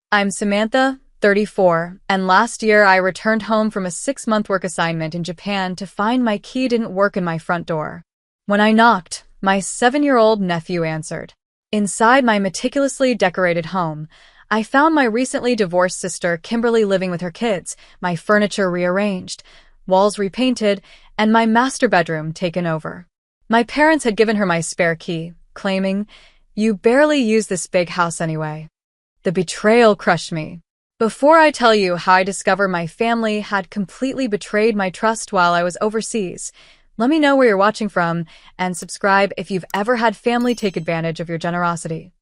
I'm Samantha, 34, and last year I returned home from a 6-month work assignment in Japan to find my key didn't work in my front door. When I knocked, my 7-year-old nephew answered. Inside my meticulously decorated home, I found my recently divorced sister Kimberly living with her kids, my furniture rearranged, walls repainted, and my master bedroom taken over. My parents had given her my spare key, claiming, "You barely use this big house anyway." The betrayal crushed me. Before I tell you how I discovered my family had completely betrayed my trust while I was overseas, let me know where you're watching from and subscribe if you've ever had family take advantage of your generosity.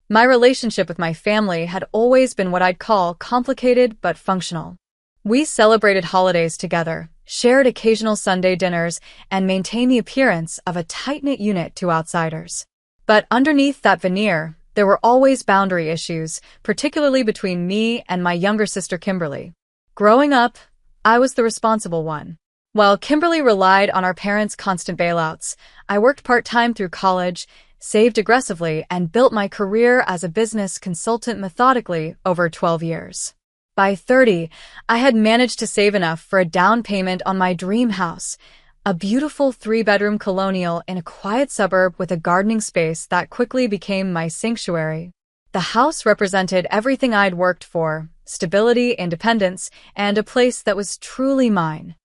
My relationship with my family had always been what I'd call complicated but functional. We celebrated holidays together, shared occasional Sunday dinners, and maintained the appearance of a tight-knit unit to outsiders. But underneath that veneer, there were always boundary issues, particularly between me and my younger sister Kimberly. Growing up, I was the responsible one. While Kimberly relied on our parents' constant bailouts, I worked part-time through college, saved aggressively, and built my career as a business consultant methodically over 12 years. By 30, I had managed to save enough for a down payment on my dream house, a beautiful 3-bedroom colonial in a quiet suburb with a gardening space that quickly became my sanctuary. The house represented everything I'd worked for: stability, independence, and a place that was truly mine.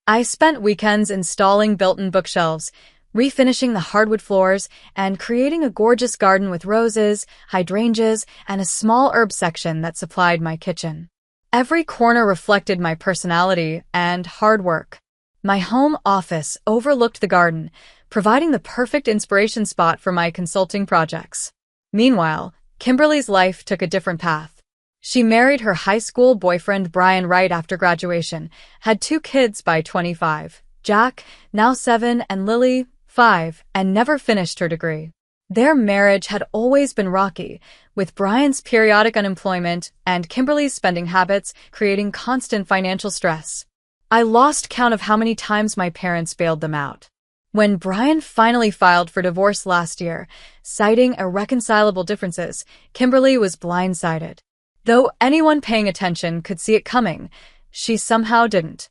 I spent weekends installing built-in bookshelves, refinishing the hardwood floors, and creating a gorgeous garden with roses, hydrangeas, and a small herb section that supplied my kitchen. Every corner reflected my personality and hard work. My home office overlooked the garden, providing the perfect inspiration spot for my consulting projects. Meanwhile, Kimberly's life took a different path. She married her high school boyfriend Brian right after graduation, had 2 kids by 25, Jack, now 7, and Lily, 5, and never finished her degree. Their marriage had always been rocky, with Brian's periodic unemployment and Kimberly's spending habits creating constant financial stress. I lost count of how many times my parents bailed them out. When Brian finally filed for divorce last year, citing irreconcilable differences, Kimberly was blindsided. Though anyone paying attention could see it coming, she somehow didn't.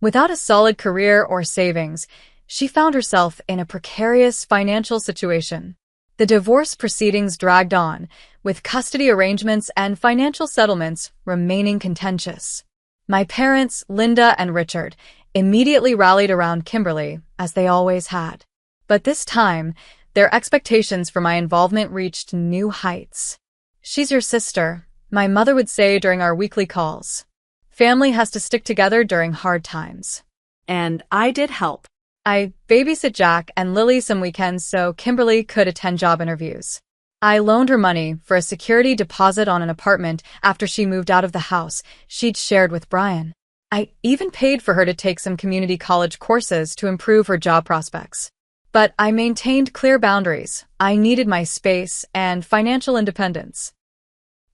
Without a solid career or savings, she found herself in a precarious financial situation. The divorce proceedings dragged on, with custody arrangements and financial settlements remaining contentious. My parents, Linda and Richard, immediately rallied around Kimberly, as they always had. But this time, their expectations for my involvement reached new heights. "She's your sister," my mother would say during our weekly calls. "Family has to stick together during hard times." And I did help. I babysit Jack and Lily some weekends so Kimberly could attend job interviews. I loaned her money for a security deposit on an apartment after she moved out of the house she'd shared with Brian. I even paid for her to take some community college courses to improve her job prospects. But I maintained clear boundaries. I needed my space and financial independence.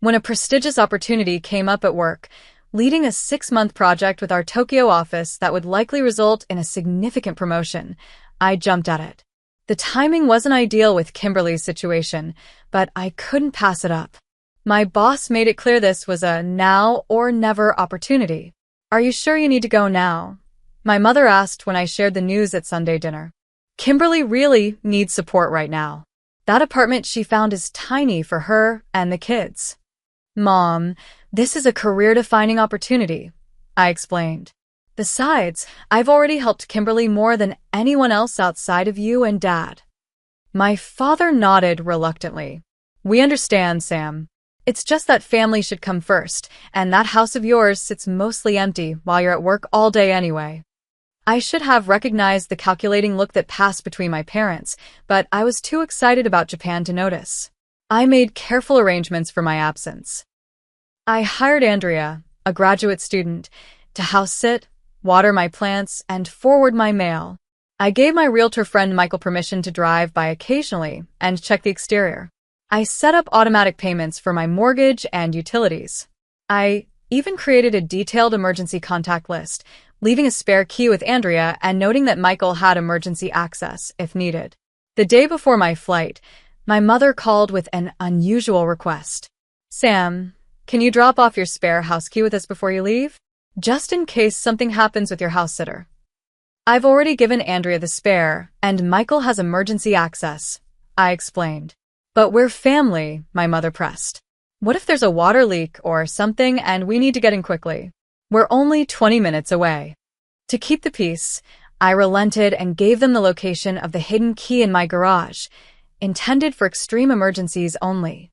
When a prestigious opportunity came up at work, leading a 6-month project with our Tokyo office that would likely result in a significant promotion, I jumped at it. The timing wasn't ideal with Kimberly's situation, but I couldn't pass it up. My boss made it clear this was a now or never opportunity. "Are you sure you need to go now?" my mother asked when I shared the news at Sunday dinner. "Kimberly really needs support right now. That apartment she found is tiny for her and the kids." "Mom, this is a career-defining opportunity," I explained. "Besides, I've already helped Kimberly more than anyone else outside of you and Dad." My father nodded reluctantly. "We understand, Sam. It's just that family should come first, and that house of yours sits mostly empty while you're at work all day anyway." I should have recognized the calculating look that passed between my parents, but I was too excited about Japan to notice. I made careful arrangements for my absence. I hired Andrea, a graduate student, to house sit, water my plants, and forward my mail. I gave my realtor friend Michael permission to drive by occasionally and check the exterior. I set up automatic payments for my mortgage and utilities. I even created a detailed emergency contact list, leaving a spare key with Andrea and noting that Michael had emergency access if needed. The day before my flight, my mother called with an unusual request. Sam, can you drop off your spare house key with us before you leave? Just in case something happens with your house sitter. I've already given Andrea the spare, and Michael has emergency access, I explained. But we're family, my mother pressed. What if there's a water leak or something and we need to get in quickly? We're only 20 minutes away. To keep the peace, I relented and gave them the location of the hidden key in my garage, intended for extreme emergencies only.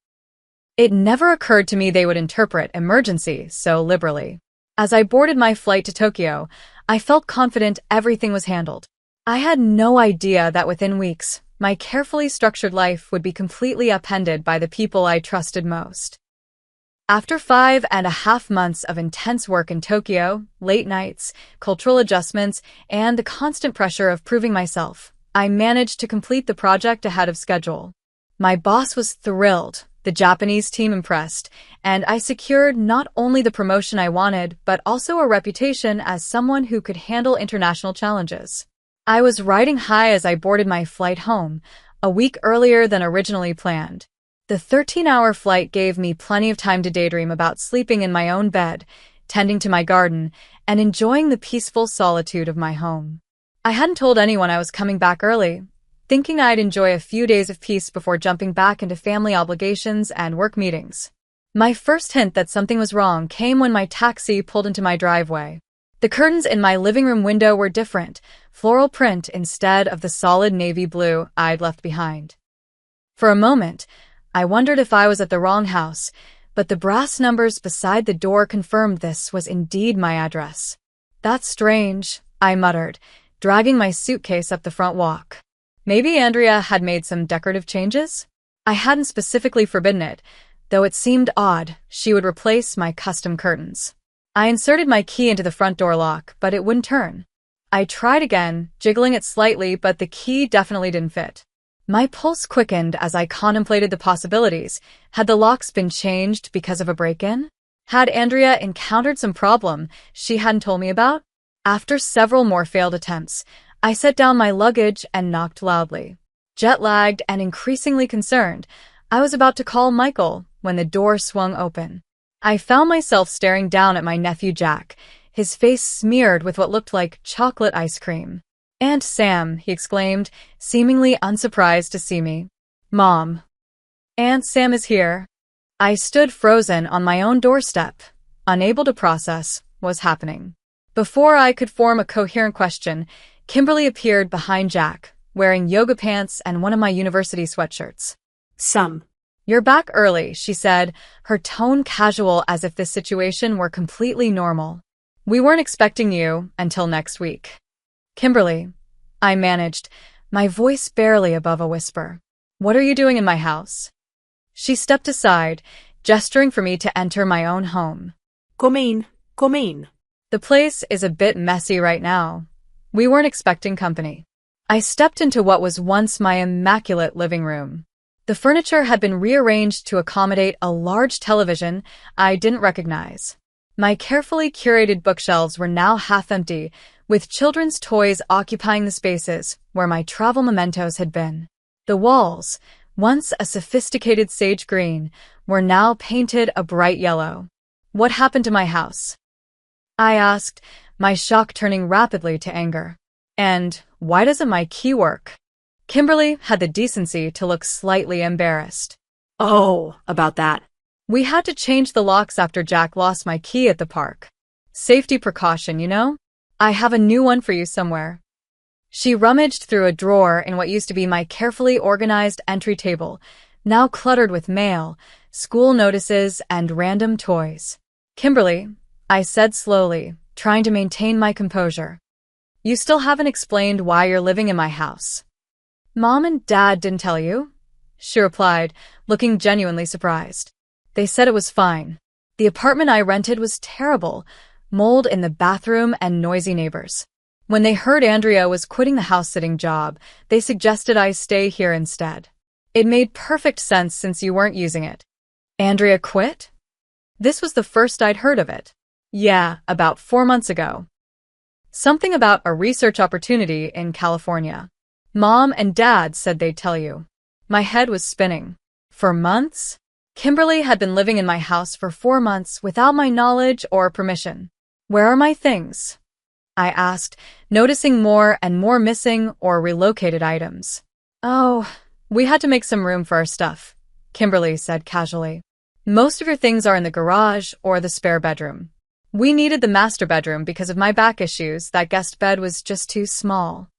It never occurred to me they would interpret emergency so liberally. As I boarded my flight to Tokyo, I felt confident everything was handled. I had no idea that within weeks, my carefully structured life would be completely upended by the people I trusted most. After 5.5 months of intense work in Tokyo, late nights, cultural adjustments, and the constant pressure of proving myself, I managed to complete the project ahead of schedule. My boss was thrilled, the Japanese team impressed, and I secured not only the promotion I wanted, but also a reputation as someone who could handle international challenges. I was riding high as I boarded my flight home, a week earlier than originally planned. The 13-hour flight gave me plenty of time to daydream about sleeping in my own bed, tending to my garden, and enjoying the peaceful solitude of my home. I hadn't told anyone I was coming back early, thinking I'd enjoy a few days of peace before jumping back into family obligations and work meetings. My first hint that something was wrong came when my taxi pulled into my driveway. The curtains in my living room window were different, floral print instead of the solid navy blue I'd left behind. For a moment, I wondered if I was at the wrong house, but the brass numbers beside the door confirmed this was indeed my address. That's strange, I muttered, dragging my suitcase up the front walk. Maybe Andrea had made some decorative changes? I hadn't specifically forbidden it, though it seemed odd she would replace my custom curtains. I inserted my key into the front door lock, but it wouldn't turn. I tried again, jiggling it slightly, but the key definitely didn't fit. My pulse quickened as I contemplated the possibilities. Had the locks been changed because of a break-in? Had Andrea encountered some problem she hadn't told me about? After several more failed attempts, I set down my luggage and knocked loudly. Jet-lagged and increasingly concerned, I was about to call Michael when the door swung open. I found myself staring down at my nephew Jack, his face smeared with what looked like chocolate ice cream. "Aunt Sam," he exclaimed, seemingly unsurprised to see me. "Mom. Aunt Sam is here." I stood frozen on my own doorstep, unable to process what was happening. Before I could form a coherent question, Kimberly appeared behind Jack, wearing yoga pants and one of my university sweatshirts. "You're back early," she said, her tone casual as if this situation were completely normal. "We weren't expecting you until next week." "Kimberly," I managed, my voice barely above a whisper. "What are you doing in my house?" She stepped aside, gesturing for me to enter my own home. Come in, come in." "The place is a bit messy right now. We weren't expecting company." I stepped into what was once my immaculate living room. The furniture had been rearranged to accommodate a large television I didn't recognize. My carefully curated bookshelves were now half empty, with children's toys occupying the spaces where my travel mementos had been. The walls, once a sophisticated sage green, were now painted a bright yellow. "What happened to my house?" I asked, my shock turning rapidly to anger. "And why doesn't my key work?" Kimberly had the decency to look slightly embarrassed. "Oh, about that. "We had to change the locks after Jack lost my key at the park. Safety precaution, you know? I have a new one for you somewhere." She rummaged through a drawer in what used to be my carefully organized entry table, now cluttered with mail, school notices, and random toys. "Kimberly," I said slowly, trying to maintain my composure. "You still haven't explained why you're living in my house." "Mom and Dad didn't tell you?" she replied, looking genuinely surprised. "They said it was fine. The apartment I rented was terrible, mold in the bathroom and noisy neighbors. When they heard Andrea was quitting the house-sitting job, they suggested I stay here instead. It made perfect sense since you weren't using it." "Andrea quit?" This was the first I'd heard of it. "Yeah, about 4 months ago. Something about a research opportunity in California. Mom and Dad said they'd tell you." My head was spinning. "For months?" Kimberly had been living in my house for 4 months without my knowledge or permission. Where are my things? I asked, noticing more and more missing or relocated items. Oh, we had to make some room for our stuff, Kimberly said casually. Most of your things are in the garage or the spare bedroom. We needed the master bedroom because of my back issues. That guest bed was just too small.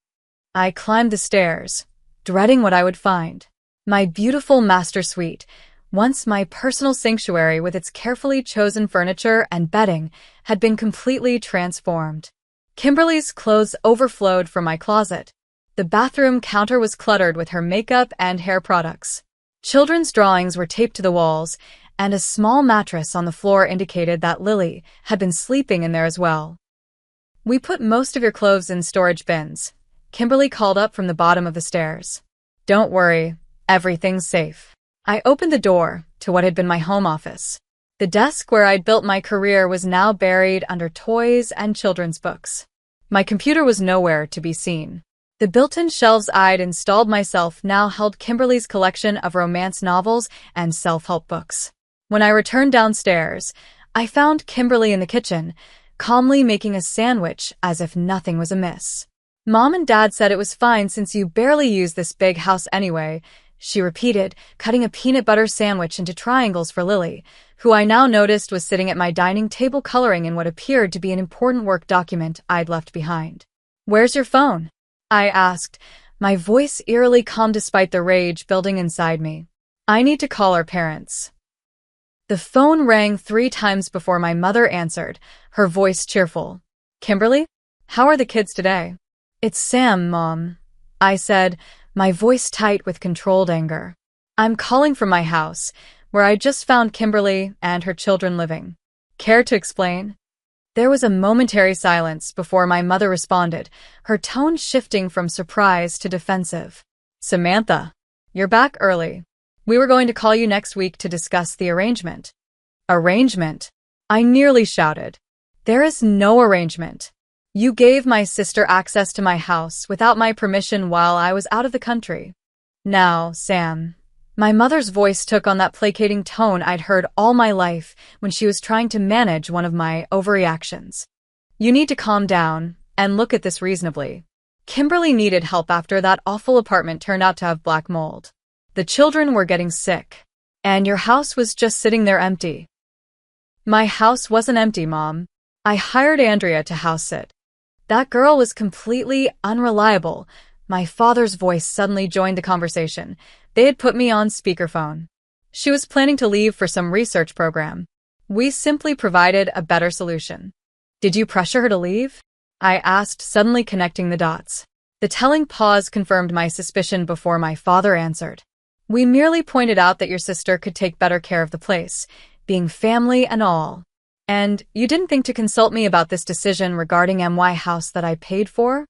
I climbed the stairs, dreading what I would find. My beautiful master suite, once my personal sanctuary with its carefully chosen furniture and bedding, had been completely transformed. Kimberly's clothes overflowed from my closet. The bathroom counter was cluttered with her makeup and hair products. Children's drawings were taped to the walls, and a small mattress on the floor indicated that Lily had been sleeping in there as well. We put most of your clothes in storage bins, Kimberly called up from the bottom of the stairs. Don't worry, everything's safe. I opened the door to what had been my home office. The desk where I'd built my career was now buried under toys and children's books. My computer was nowhere to be seen. The built-in shelves I'd installed myself now held Kimberly's collection of romance novels and self-help books. When I returned downstairs, I found Kimberly in the kitchen, calmly making a sandwich as if nothing was amiss. Mom and Dad said it was fine since you barely use this big house anyway, she repeated, cutting a peanut butter sandwich into triangles for Lily, who I now noticed was sitting at my dining table coloring in what appeared to be an important work document I'd left behind. Where's your phone? I asked, my voice eerily calm despite the rage building inside me. I need to call our parents. The phone rang 3 times before my mother answered, her voice cheerful. Kimberly? How are the kids today? It's Sam, Mom, I said, my voice tight with controlled anger. I'm calling from my house, where I just found Kimberly and her children living. Care to explain? There was a momentary silence before my mother responded, her tone shifting from surprise to defensive. Samantha, you're back early. We were going to call you next week to discuss the arrangement. Arrangement? I nearly shouted. There is no arrangement. You gave my sister access to my house without my permission while I was out of the country. Now, Sam. My mother's voice took on that placating tone I'd heard all my life when she was trying to manage one of my overreactions. You need to calm down and look at this reasonably. Kimberly needed help after that awful apartment turned out to have black mold. The children were getting sick, and your house was just sitting there empty. My house wasn't empty, Mom. I hired Andrea to house sit. That girl was completely unreliable. My father's voice suddenly joined the conversation. They had put me on speakerphone. She was planning to leave for some research program. We simply provided a better solution. Did you pressure her to leave? I asked, suddenly connecting the dots. The telling pause confirmed my suspicion before my father answered. We merely pointed out that your sister could take better care of the place, being family and all. And you didn't think to consult me about this decision regarding MY house that I paid for?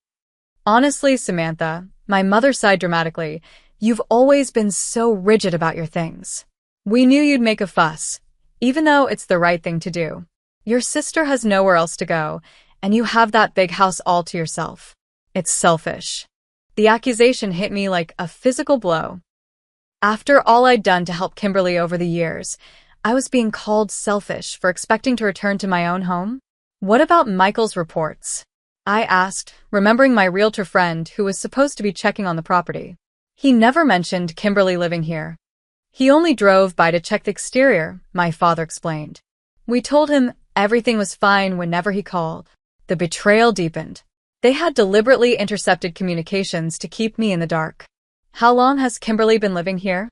Honestly, Samantha, my mother sighed dramatically, you've always been so rigid about your things. We knew you'd make a fuss, even though it's the right thing to do. Your sister has nowhere else to go, and you have that big house all to yourself. It's selfish. The accusation hit me like a physical blow. After all I'd done to help Kimberly over the years, I was being called selfish for expecting to return to my own home? What about Michael's reports? I asked, remembering my realtor friend who was supposed to be checking on the property. He never mentioned Kimberly living here. He only drove by to check the exterior, my father explained. We told him everything was fine whenever he called. The betrayal deepened. They had deliberately intercepted communications to keep me in the dark. How long has Kimberly been living here?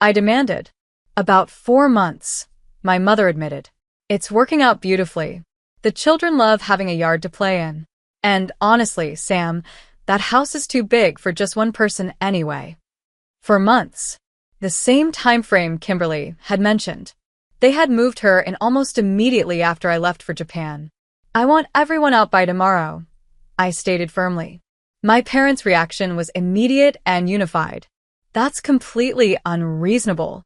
I demanded. About 4 months, my mother admitted. It's working out beautifully. The children love having a yard to play in. And honestly, Sam, that house is too big for just one person anyway. For months, the same time frame Kimberly had mentioned. They had moved her in almost immediately after I left for Japan. I want everyone out by tomorrow, I stated firmly. My parents' reaction was immediate and unified. That's completely unreasonable.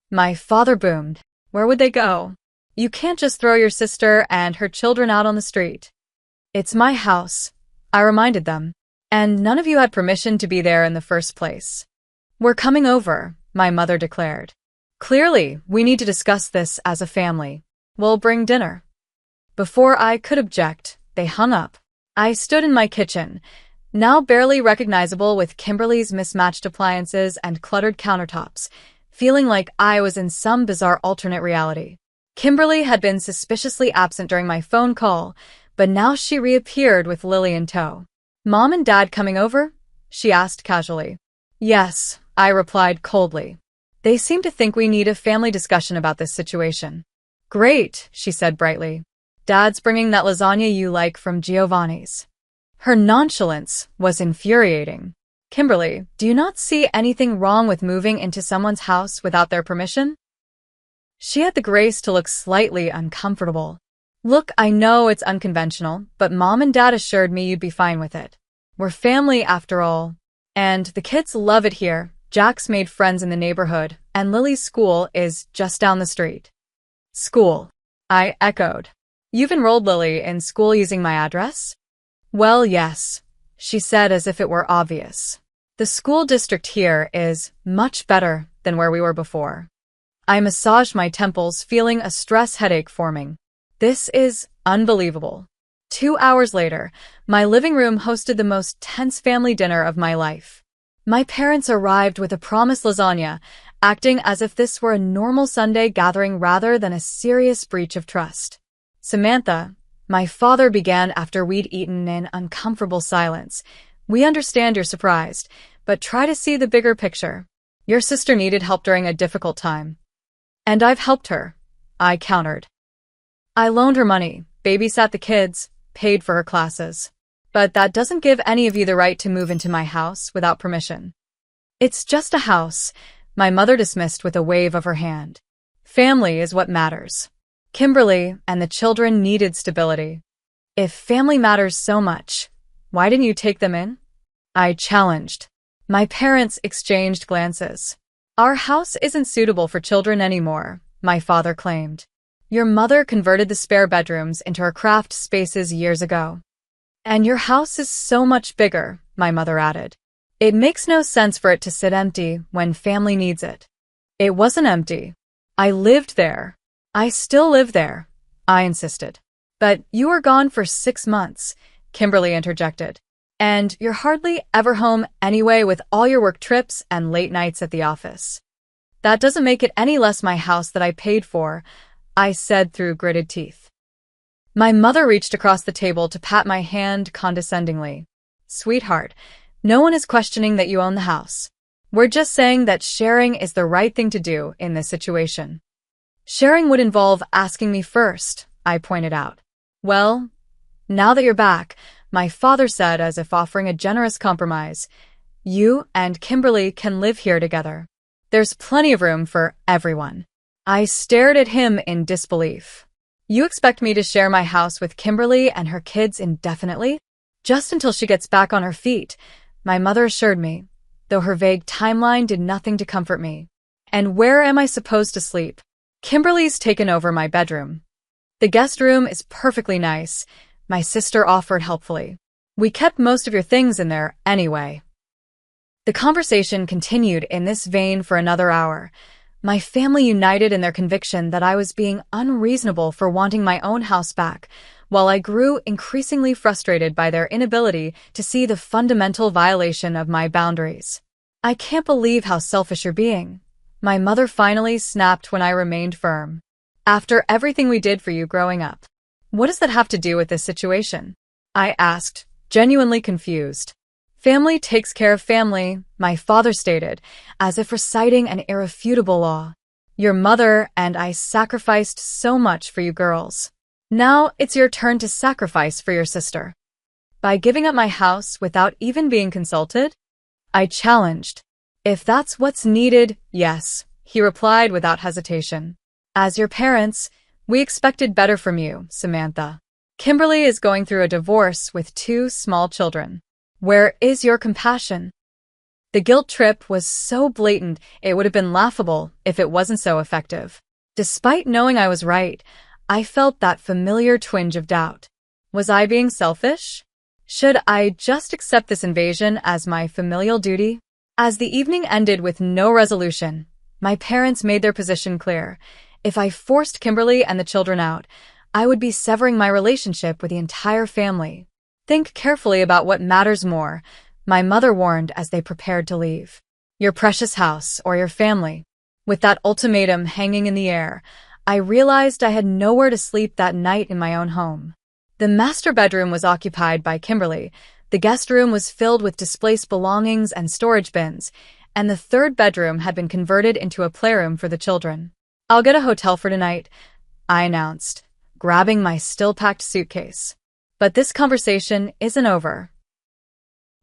My father boomed. Where would they go? You can't just throw your sister and her children out on the street. It's my house, I reminded them, and none of you had permission to be there in the first place. We're coming over, my mother declared. Clearly, we need to discuss this as a family. We'll bring dinner. Before I could object, they hung up. I stood in my kitchen, now barely recognizable with Kimberly's mismatched appliances and cluttered countertops, feeling like I was in some bizarre alternate reality. Kimberly had been suspiciously absent during my phone call, but now she reappeared with Lily in tow. "Mom and Dad coming over?" she asked casually. "Yes," I replied coldly. "They seem to think we need a family discussion about this situation." "Great," she said brightly. "Dad's bringing that lasagna you like from Giovanni's." Her nonchalance was infuriating. "Kimberly, do you not see anything wrong with moving into someone's house without their permission?" She had the grace to look slightly uncomfortable. "Look, I know it's unconventional, but Mom and Dad assured me you'd be fine with it. We're family after all. And the kids love it here. Jack's made friends in the neighborhood, and Lily's school is just down the street." "School," I echoed. "You've enrolled Lily in school using my address?" "Well, yes," she said as if it were obvious. "The school district here is much better than where we were before." I massaged my temples, feeling a stress headache forming. This is unbelievable. 2 hours later, my living room hosted the most tense family dinner of my life. My parents arrived with a promised lasagna, acting as if this were a normal Sunday gathering rather than a serious breach of trust. "Samantha," my father began after we'd eaten in uncomfortable silence, "we understand you're surprised, but try to see the bigger picture. Your sister needed help during a difficult time. And I've helped her," I countered. "I loaned her money, babysat the kids, paid for her classes. But that doesn't give any of you the right to move into my house without permission." "It's just a house," my mother dismissed with a wave of her hand. "Family is what matters. Kimberly and the children needed stability. If family matters so much, why didn't you take them in?" I challenged. My parents exchanged glances. "Our house isn't suitable for children anymore," my father claimed. "Your mother converted the spare bedrooms into her craft spaces years ago. And your house is so much bigger," my mother added. "It makes no sense for it to sit empty when family needs it." "It wasn't empty. I lived there. I still live there," I insisted. "But you were gone for 6 months," Kimberly interjected. "And you're hardly ever home anyway with all your work trips and late nights at the office." "That doesn't make it any less my house that I paid for," I said through gritted teeth. My mother reached across the table to pat my hand condescendingly. "Sweetheart, no one is questioning that you own the house. We're just saying that sharing is the right thing to do in this situation." "Sharing would involve asking me first," I pointed out. "Well, now that you're back," my father said as if offering a generous compromise, "you and Kimberly can live here together. There's plenty of room for everyone." I stared at him in disbelief. "You expect me to share my house with Kimberly and her kids indefinitely? Just until she gets back on her feet," my mother assured me, though her vague timeline did nothing to comfort me. "And where am I supposed to sleep?" "Kimberly's taken over my bedroom. The guest room is perfectly nice," my sister offered helpfully. "We kept most of your things in there anyway." The conversation continued in this vein for another hour, my family united in their conviction that I was being unreasonable for wanting my own house back, while I grew increasingly frustrated by their inability to see the fundamental violation of my boundaries. "I can't believe how selfish you're being," my mother finally snapped when I remained firm. "After everything we did for you growing up. What does that have to do with this situation?" I asked, genuinely confused. "Family takes care of family," my father stated, as if reciting an irrefutable law. "Your mother and I sacrificed so much for you girls. Now it's your turn to sacrifice for your sister." "By giving up my house without even being consulted?" I challenged. "If that's what's needed, yes," he replied without hesitation. "As your parents, we expected better from you, Samantha. Kimberly is going through a divorce with 2 small children. Where is your compassion?" The guilt trip was so blatant it would have been laughable if it wasn't so effective. Despite knowing I was right, I felt that familiar twinge of doubt. Was I being selfish? Should I just accept this invasion as my familial duty? As the evening ended with no resolution, My parents made their position clear. If I forced Kimberly and the children out, I would be severing my relationship with the entire family. Think carefully about what matters more, my mother warned as they prepared to leave. Your precious house or your family. With that ultimatum hanging in the air, I realized I had nowhere to sleep that night in my own home. The master bedroom was occupied by Kimberly, the guest room was filled with displaced belongings and storage bins, and the third bedroom had been converted into a playroom for the children. "I'll get a hotel for tonight," I announced, grabbing my still-packed suitcase. But this conversation isn't over.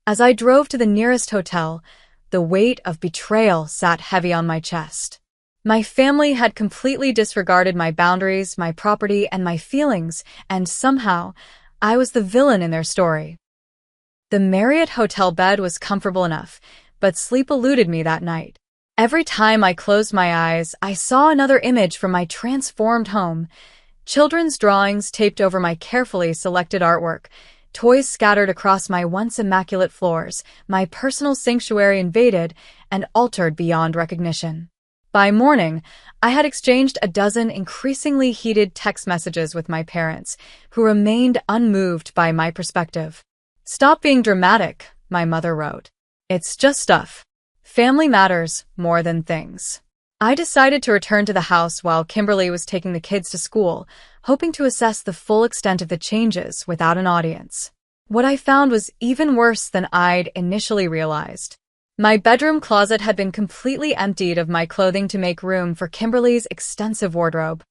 As I drove to the nearest hotel, the weight of betrayal sat heavy on my chest. My family had completely disregarded my boundaries, my property, and my feelings, and somehow, I was the villain in their story. The Marriott hotel bed was comfortable enough, but sleep eluded me that night. Every time I closed my eyes, I saw another image from my transformed home. Children's drawings taped over my carefully selected artwork, toys scattered across my once immaculate floors, my personal sanctuary invaded and altered beyond recognition. By morning, I had exchanged a dozen increasingly heated text messages with my parents, who remained unmoved by my perspective. "Stop being dramatic," my mother wrote. "It's just stuff. Family matters more than things." I decided to return to the house while Kimberly was taking the kids to school, hoping to assess the full extent of the changes without an audience. What I found was even worse than I'd initially realized. My bedroom closet had been completely emptied of my clothing to make room for Kimberly's extensive wardrobe.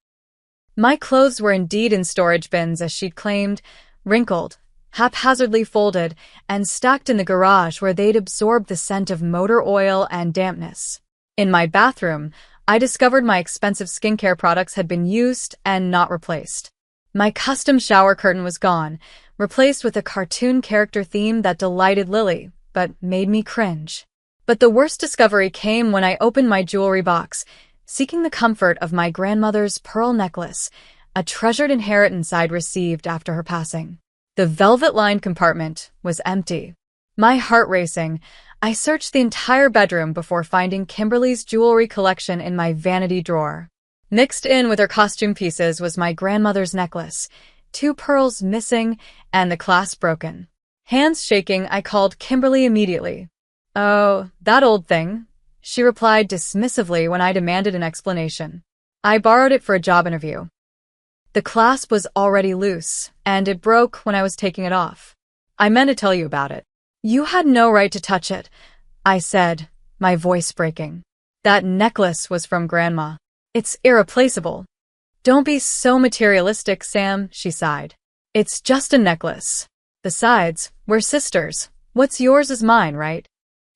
My clothes were indeed in storage bins, as she'd claimed, wrinkled, haphazardly folded, and stacked in the garage where they'd absorbed the scent of motor oil and dampness. In my bathroom, I discovered my expensive skincare products had been used and not replaced. My custom shower curtain was gone, replaced with a cartoon character theme that delighted Lily, but made me cringe. But the worst discovery came when I opened my jewelry box, seeking the comfort of my grandmother's pearl necklace, a treasured inheritance I'd received after her passing. The velvet-lined compartment was empty. My heart racing, I searched the entire bedroom before finding Kimberly's jewelry collection in my vanity drawer. Mixed in with her costume pieces was my grandmother's necklace, 2 pearls missing and the clasp broken. Hands shaking, I called Kimberly immediately. "Oh, that old thing," she replied dismissively when I demanded an explanation. "I borrowed it for a job interview." The clasp was already loose, and it broke when I was taking it off. "I meant to tell you about it." "You had no right to touch it," I said, my voice breaking. "That necklace was from Grandma. It's irreplaceable." "Don't be so materialistic, Sam," she sighed. "It's just a necklace. Besides, we're sisters. What's yours is mine, right?"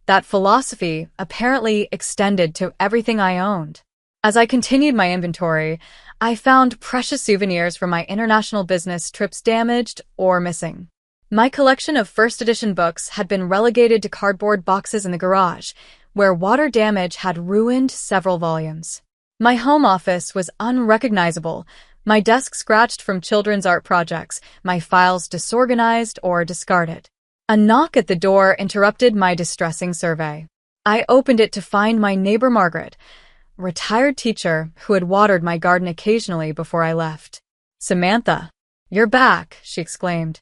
That philosophy apparently extended to everything I owned. As I continued my inventory, I found precious souvenirs from my international business trips damaged or missing. My collection of first edition books had been relegated to cardboard boxes in the garage, where water damage had ruined several volumes. My home office was unrecognizable, my desk scratched from children's art projects, my files disorganized or discarded. A knock at the door interrupted my distressing survey. I opened it to find my neighbor Margaret, a retired teacher who had watered my garden occasionally before I left. "Samantha, you're back," she exclaimed.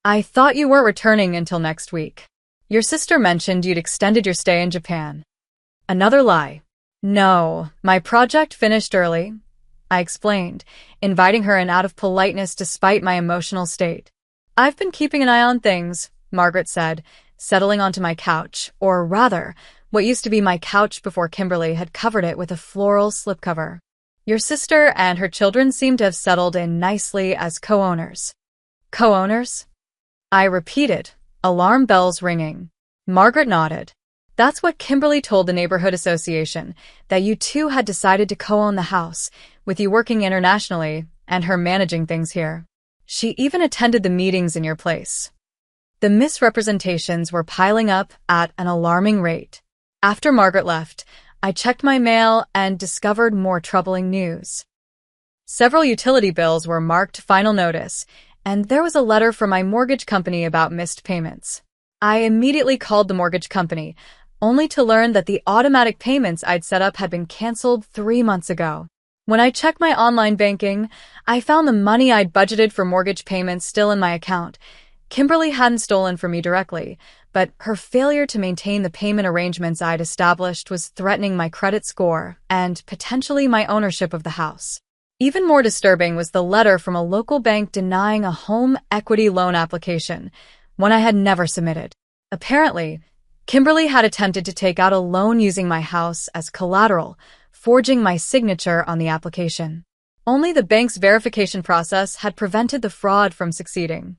"I thought you weren't returning until next week. Your sister mentioned you'd extended your stay in Japan." Another lie. "No, my project finished early," I explained, inviting her in out of politeness despite my emotional state. "I've been keeping an eye on things," Margaret said, settling onto my couch, or rather, what used to be my couch before Kimberly had covered it with a floral slipcover. "Your sister and her children seem to have settled in nicely as co-owners." "Co-owners?" I repeated, alarm bells ringing. Margaret nodded. "That's what Kimberly told the neighborhood association, that you two had decided to co-own the house, with you working internationally and her managing things here. She even attended the meetings in your place." The misrepresentations were piling up at an alarming rate. After Margaret left, I checked my mail and discovered more troubling news. Several utility bills were marked final notice, and there was a letter from my mortgage company about missed payments. I immediately called the mortgage company, only to learn that the automatic payments I'd set up had been canceled 3 months ago. When I checked my online banking, I found the money I'd budgeted for mortgage payments still in my account. Kimberly hadn't stolen from me directly, but her failure to maintain the payment arrangements I'd established was threatening my credit score and potentially my ownership of the house. Even more disturbing was the letter from a local bank denying a home equity loan application, one I had never submitted. Apparently, Kimberly had attempted to take out a loan using my house as collateral, forging my signature on the application. Only the bank's verification process had prevented the fraud from succeeding.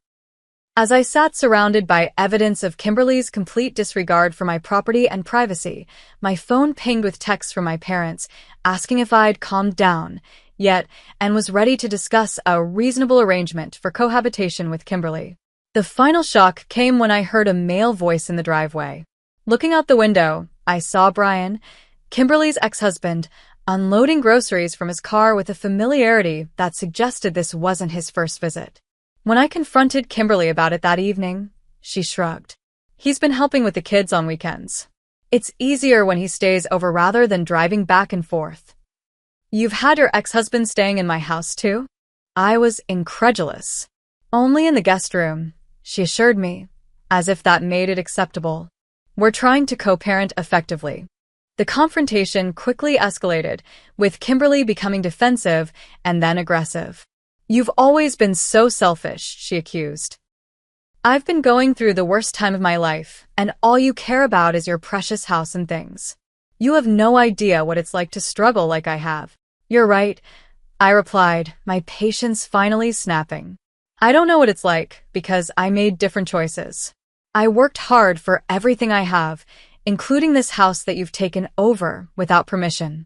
As I sat surrounded by evidence of Kimberly's complete disregard for my property and privacy, my phone pinged with texts from my parents, asking if I'd calmed down, and was ready to discuss a reasonable arrangement for cohabitation with Kimberly. The final shock came when I heard a male voice in the driveway. Looking out the window, I saw Brian, Kimberly's ex-husband, unloading groceries from his car with a familiarity that suggested this wasn't his first visit. When I confronted Kimberly about it that evening, she shrugged. He's been helping with the kids on weekends. It's easier when he stays over rather than driving back and forth. You've had your ex-husband staying in my house too? I was incredulous. Only in the guest room, she assured me, as if that made it acceptable. We're trying to co-parent effectively. The confrontation quickly escalated, with Kimberly becoming defensive and then aggressive. You've always been so selfish, she accused. I've been going through the worst time of my life, and all you care about is your precious house and things. You have no idea what it's like to struggle like I have. You're right, I replied, my patience finally snapping. I don't know what it's like, because I made different choices. I worked hard for everything I have, including this house that you've taken over without permission.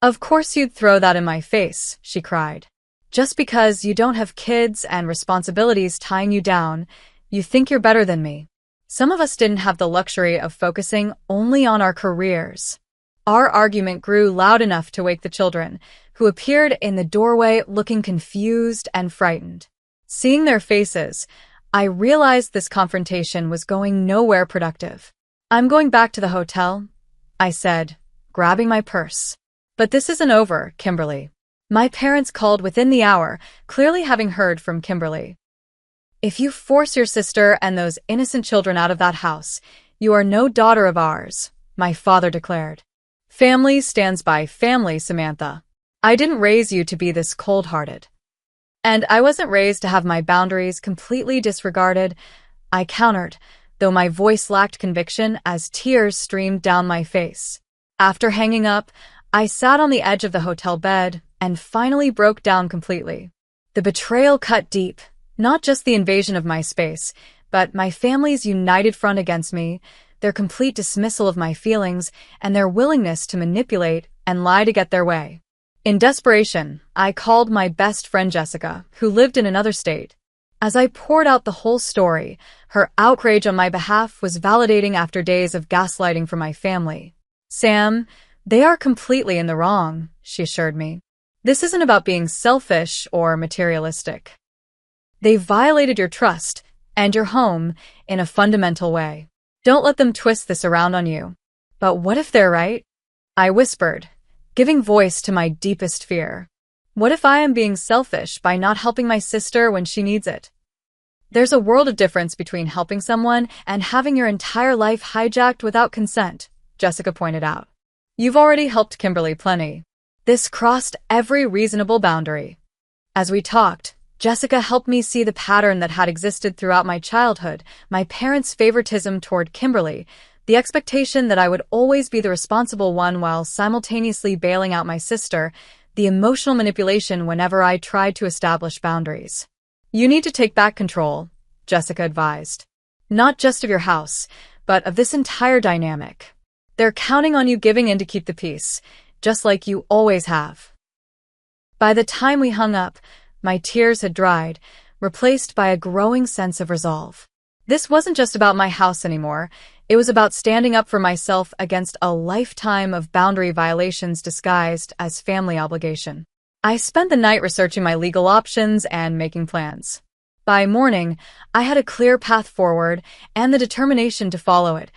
Of course you'd throw that in my face, she cried. Just because you don't have kids and responsibilities tying you down, you think you're better than me. Some of us didn't have the luxury of focusing only on our careers. Our argument grew loud enough to wake the children, who appeared in the doorway looking confused and frightened. Seeing their faces, I realized this confrontation was going nowhere productive. I'm going back to the hotel, I said, grabbing my purse. But this isn't over, Kimberly. My parents called within the hour, clearly having heard from Kimberly. If you force your sister and those innocent children out of that house, you are no daughter of ours, my father declared. Family stands by family, Samantha. I didn't raise you to be this cold-hearted. And I wasn't raised to have my boundaries completely disregarded, I countered, though my voice lacked conviction as tears streamed down my face. After hanging up, I sat on the edge of the hotel bed and finally broke down completely. The betrayal cut deep, not just the invasion of my space, but my family's united front against me, their complete dismissal of my feelings, and their willingness to manipulate and lie to get their way. In desperation, I called my best friend Jessica, who lived in another state. As I poured out the whole story, her outrage on my behalf was validating after days of gaslighting from my family. Sam, they are completely in the wrong, she assured me. This isn't about being selfish or materialistic. They violated your trust and your home in a fundamental way. Don't let them twist this around on you. But what if they're right? I whispered, giving voice to my deepest fear. What if I am being selfish by not helping my sister when she needs it? There's a world of difference between helping someone and having your entire life hijacked without consent, Jessica pointed out. You've already helped Kimberly plenty. This crossed every reasonable boundary. As we talked, Jessica helped me see the pattern that had existed throughout my childhood, my parents' favoritism toward Kimberly, the expectation that I would always be the responsible one while simultaneously bailing out my sister, the emotional manipulation whenever I tried to establish boundaries. You need to take back control, Jessica advised. Not just of your house, but of this entire dynamic. They're counting on you giving in to keep the peace, just like you always have. By the time we hung up, my tears had dried, replaced by a growing sense of resolve. This wasn't just about my house anymore. It was about standing up for myself against a lifetime of boundary violations disguised as family obligation. I spent the night researching my legal options and making plans. By morning, I had a clear path forward and the determination to follow it.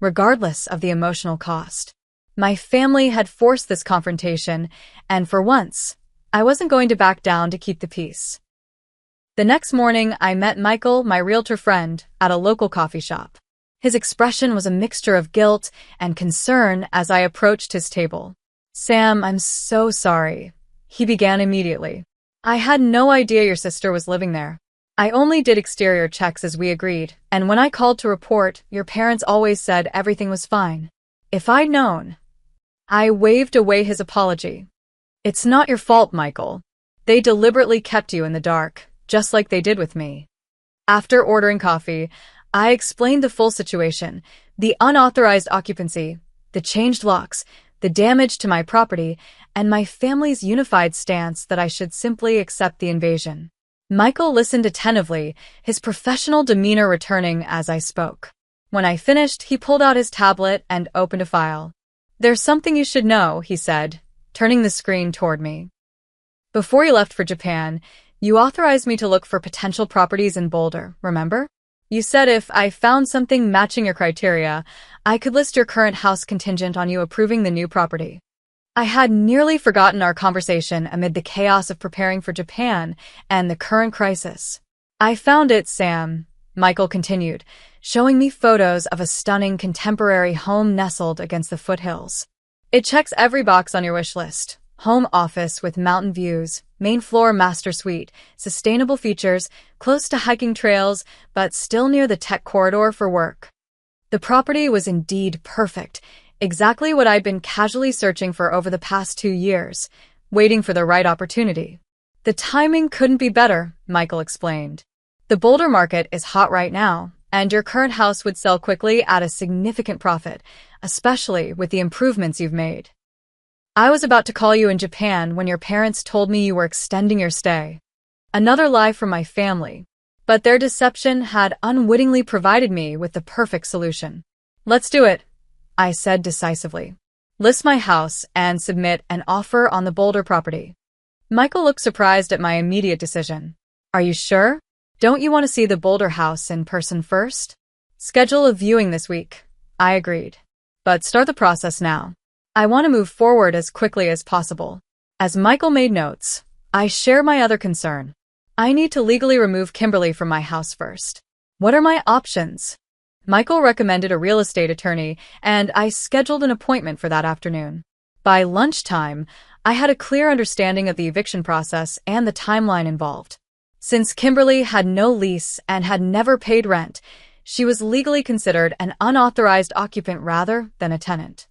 regardless of the emotional cost. My family had forced this confrontation, and for once, I wasn't going to back down to keep the peace. The next morning, I met Michael, my realtor friend, at a local coffee shop. His expression was a mixture of guilt and concern as I approached his table. "Sam, I'm so sorry," he began immediately. "I had no idea your sister was living there. I only did exterior checks as we agreed, and when I called to report, your parents always said everything was fine. If I'd known..." I waved away his apology. "It's not your fault, Michael. They deliberately kept you in the dark, just like they did with me." After ordering coffee, I explained the full situation: the unauthorized occupancy, the changed locks, the damage to my property, and my family's unified stance that I should simply accept the invasion. Michael listened attentively, his professional demeanor returning as I spoke. When I finished, he pulled out his tablet and opened a file. "There's something you should know," he said, turning the screen toward me. "Before you left for Japan, you authorized me to look for potential properties in Boulder, remember? You said if I found something matching your criteria, I could list your current house contingent on you approving the new property." I had nearly forgotten our conversation amid the chaos of preparing for Japan and the current crisis. "I found it, Sam," Michael continued, showing me photos of a stunning contemporary home nestled against the foothills. "It checks every box on your wish list. Home office with mountain views, main floor master suite, sustainable features, close to hiking trails, but still near the tech corridor for work." The property was indeed perfect, exactly what I'd been casually searching for over the past 2 years, waiting for the right opportunity. "The timing couldn't be better," Michael explained. "The Boulder market is hot right now, and your current house would sell quickly at a significant profit, especially with the improvements you've made. I was about to call you in Japan when your parents told me you were extending your stay. Another lie from my family, but their deception had unwittingly provided me with the perfect solution." "Let's do it," I said decisively. "List my house and submit an offer on the Boulder property." Michael looked surprised at my immediate decision. "Are you sure? Don't you want to see the Boulder house in person first?" "Schedule a viewing this week," I agreed. "But start the process now. I want to move forward as quickly as possible." As Michael made notes, I shared my other concern. "I need to legally remove Kimberly from my house first. What are my options?" Michael recommended a real estate attorney, and I scheduled an appointment for that afternoon. By lunchtime, I had a clear understanding of the eviction process and the timeline involved. Since Kimberly had no lease and had never paid rent, she was legally considered an unauthorized occupant rather than a tenant.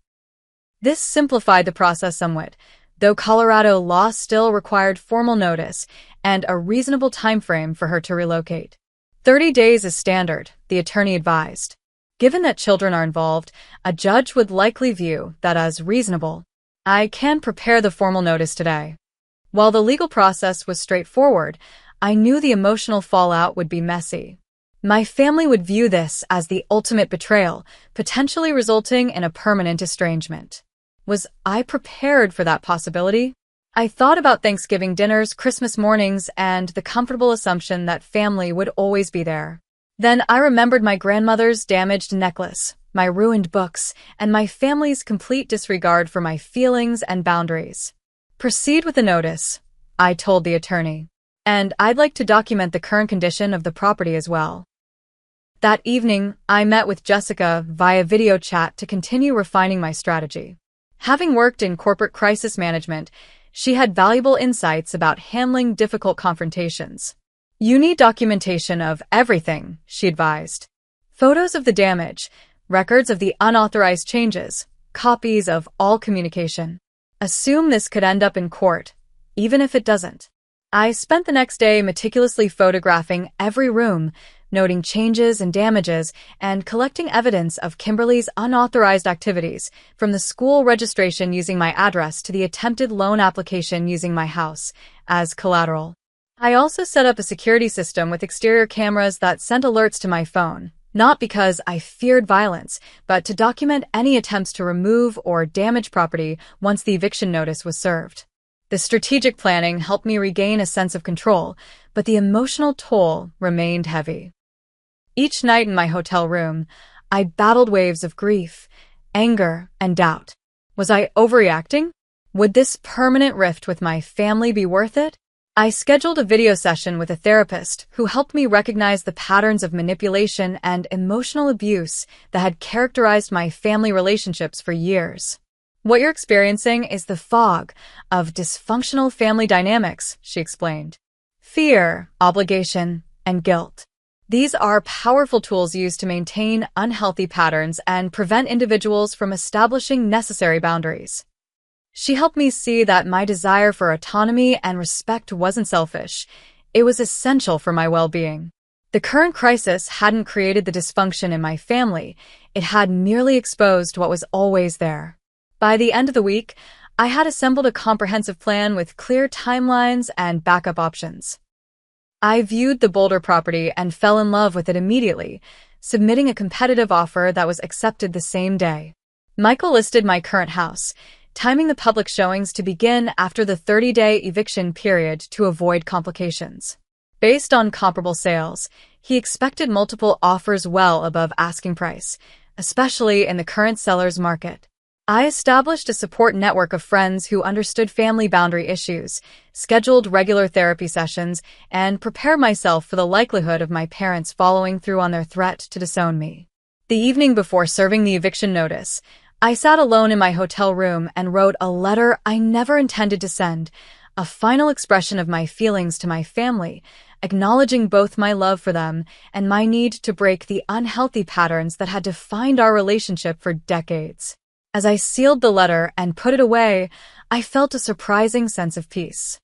This simplified the process somewhat, though Colorado law still required formal notice and a reasonable timeframe for her to relocate. 30 days is standard, the attorney advised. Given that children are involved, a judge would likely view that as reasonable. I can prepare the formal notice today. While the legal process was straightforward, I knew the emotional fallout would be messy. My family would view this as the ultimate betrayal, potentially resulting in a permanent estrangement. Was I prepared for that possibility? I thought about Thanksgiving dinners, Christmas mornings, and the comfortable assumption that family would always be there. Then I remembered my grandmother's damaged necklace, my ruined books, and my family's complete disregard for my feelings and boundaries. "Proceed with the notice," I told the attorney. "And I'd like to document the current condition of the property as well." That evening, I met with Jessica via video chat to continue refining my strategy. Having worked in corporate crisis management, she had valuable insights about handling difficult confrontations. "You need documentation of everything," she advised. "Photos of the damage, records of the unauthorized changes, copies of all communication. Assume this could end up in court, even if it doesn't." I spent the next day meticulously photographing every room, noting changes and damages, and collecting evidence of Kimberly's unauthorized activities, from the school registration using my address to the attempted loan application using my house as collateral. I also set up a security system with exterior cameras that sent alerts to my phone, not because I feared violence, but to document any attempts to remove or damage property once the eviction notice was served. The strategic planning helped me regain a sense of control, but the emotional toll remained heavy. Each night in my hotel room, I battled waves of grief, anger, and doubt. Was I overreacting? Would this permanent rift with my family be worth it? I scheduled a video session with a therapist who helped me recognize the patterns of manipulation and emotional abuse that had characterized my family relationships for years. What you're experiencing is the fog of dysfunctional family dynamics, she explained. Fear, obligation, and guilt. These are powerful tools used to maintain unhealthy patterns and prevent individuals from establishing necessary boundaries. She helped me see that my desire for autonomy and respect wasn't selfish. It was essential for my well-being. The current crisis hadn't created the dysfunction in my family. It had merely exposed what was always there. By the end of the week, I had assembled a comprehensive plan with clear timelines and backup options. I viewed the Boulder property and fell in love with it immediately, submitting a competitive offer that was accepted the same day. Michael listed my current house, timing the public showings to begin after the 30-day eviction period to avoid complications. Based on comparable sales, he expected multiple offers well above asking price, especially in the current seller's market. I established a support network of friends who understood family boundary issues, scheduled regular therapy sessions, and prepared myself for the likelihood of my parents following through on their threat to disown me. The evening before serving the eviction notice, I sat alone in my hotel room and wrote a letter I never intended to send, a final expression of my feelings to my family, acknowledging both my love for them and my need to break the unhealthy patterns that had defined our relationship for decades. As I sealed the letter and put it away, I felt a surprising sense of peace.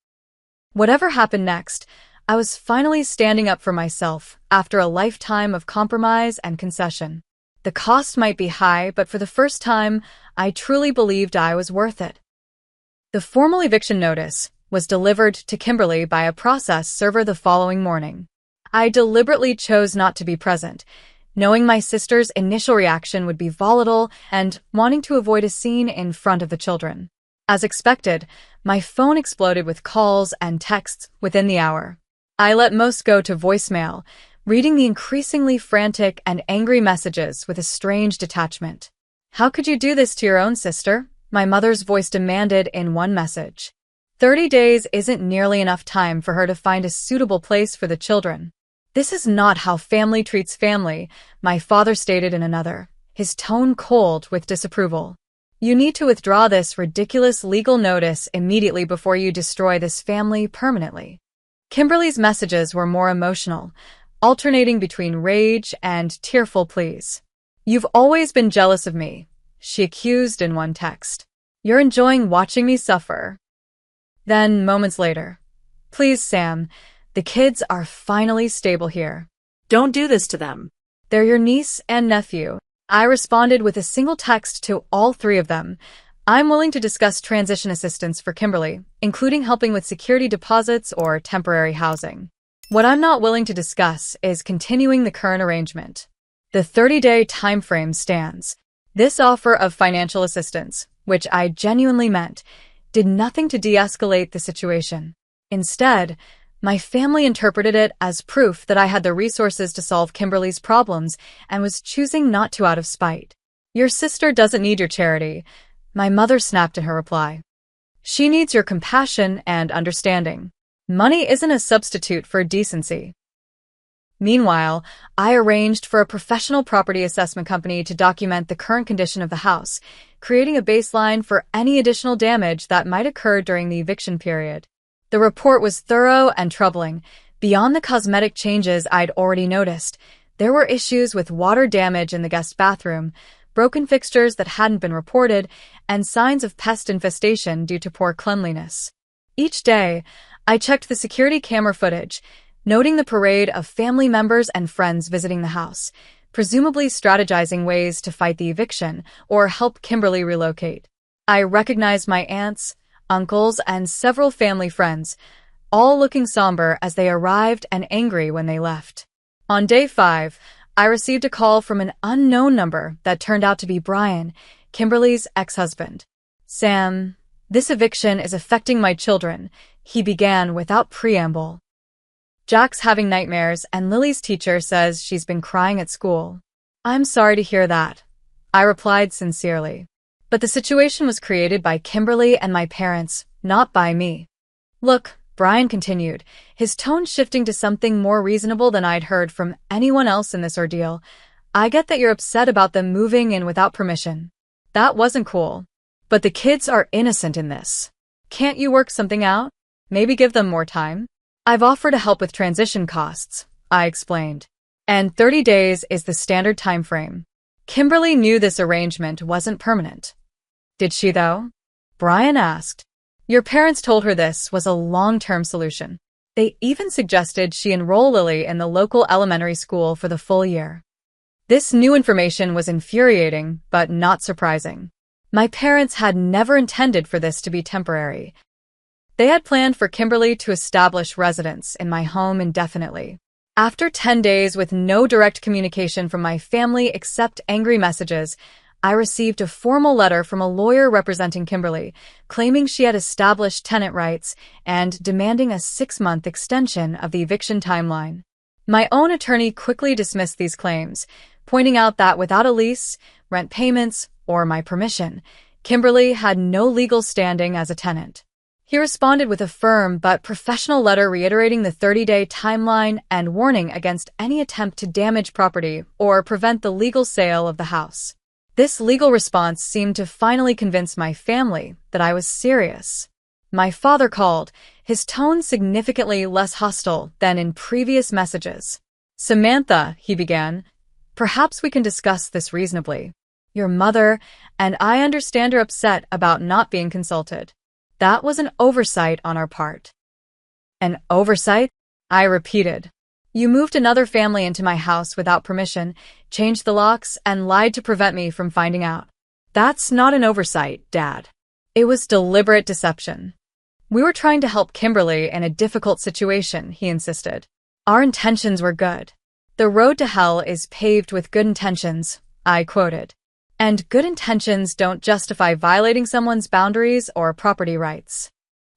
Whatever happened next, I was finally standing up for myself after a lifetime of compromise and concession. The cost might be high, but for the first time, I truly believed I was worth it. The formal eviction notice was delivered to Kimberly by a process server the following morning. I deliberately chose not to be present, knowing my sister's initial reaction would be volatile and wanting to avoid a scene in front of the children. As expected, my phone exploded with calls and texts within the hour. I let most go to voicemail, reading the increasingly frantic and angry messages with a strange detachment. "How could you do this to your own sister?" my mother's voice demanded in one message. 30 days isn't nearly enough time for her to find a suitable place for the children. "This is not how family treats family," my father stated in another, his tone cold with disapproval. "You need to withdraw this ridiculous legal notice immediately before you destroy this family permanently." Kimberly's messages were more emotional, alternating between rage and tearful pleas. "You've always been jealous of me," she accused in one text. "You're enjoying watching me suffer." Then, moments later, "Please, Sam, the kids are finally stable here. Don't do this to them. They're your niece and nephew." I responded with a single text to all three of them. "I'm willing to discuss transition assistance for Kimberly, including helping with security deposits or temporary housing. What I'm not willing to discuss is continuing the current arrangement." The 30-day timeframe stands. This offer of financial assistance, which I genuinely meant, did nothing to de-escalate the situation. Instead, my family interpreted it as proof that I had the resources to solve Kimberly's problems and was choosing not to out of spite. "Your sister doesn't need your charity," my mother snapped in her reply. "She needs your compassion and understanding. Money isn't a substitute for decency." Meanwhile, I arranged for a professional property assessment company to document the current condition of the house, creating a baseline for any additional damage that might occur during the eviction period. The report was thorough and troubling. Beyond the cosmetic changes I'd already noticed, there were issues with water damage in the guest bathroom, broken fixtures that hadn't been reported, and signs of pest infestation due to poor cleanliness. Each day, I checked the security camera footage, noting the parade of family members and friends visiting the house, presumably strategizing ways to fight the eviction or help Kimberly relocate. I recognized my aunts, uncles, and several family friends, all looking somber as they arrived and angry when they left. On day 5, I received a call from an unknown number that turned out to be Brian, Kimberly's ex-husband. "Sam, this eviction is affecting my children," he began without preamble. "Jack's having nightmares and Lily's teacher says she's been crying at school." I'm sorry to hear that, I replied sincerely. But the situation was created by Kimberly and my parents, not by me. Look, Brian continued, his tone shifting to something more reasonable than I'd heard from anyone else in this ordeal. I get that you're upset about them moving in without permission. That wasn't cool. But the kids are innocent in this. Can't you work something out? Maybe give them more time? I've offered to help with transition costs, I explained. And 30 days is the standard time frame. Kimberly knew this arrangement wasn't permanent. Did she, though? Brian asked. Your parents told her this was a long-term solution. They even suggested she enroll Lily in the local elementary school for the full year. This new information was infuriating, but not surprising. My parents had never intended for this to be temporary. They had planned for Kimberly to establish residence in my home indefinitely. After 10 days with no direct communication from my family except angry messages, I received a formal letter from a lawyer representing Kimberly, claiming she had established tenant rights and demanding a 6-month extension of the eviction timeline. My own attorney quickly dismissed these claims, pointing out that without a lease, rent payments, or my permission, Kimberly had no legal standing as a tenant. He responded with a firm but professional letter reiterating the 30-day timeline and warning against any attempt to damage property or prevent the legal sale of the house. This legal response seemed to finally convince my family that I was serious. My father called, his tone significantly less hostile than in previous messages. Samantha, he began, perhaps we can discuss this reasonably. Your mother, and I understand are upset about not being consulted. That was an oversight on our part. An oversight? I repeated. You moved another family into my house without permission, changed the locks, and lied to prevent me from finding out. That's not an oversight, Dad. It was deliberate deception. We were trying to help Kimberly in a difficult situation, he insisted. Our intentions were good. The road to hell is paved with good intentions, I quoted. And good intentions don't justify violating someone's boundaries or property rights.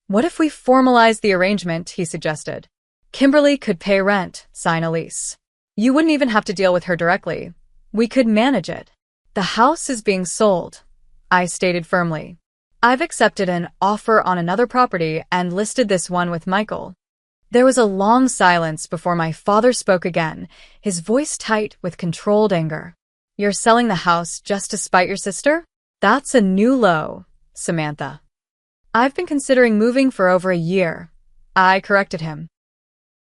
What if we formalize the arrangement, he suggested. Kimberly could pay rent, sign a lease. You wouldn't even have to deal with her directly. We could manage it. The house is being sold, I stated firmly. I've accepted an offer on another property and listed this one with Michael. There was a long silence before my father spoke again, his voice tight with controlled anger. You're selling the house just to spite your sister? That's a new low, Samantha. I've been considering moving for over a year, I corrected him.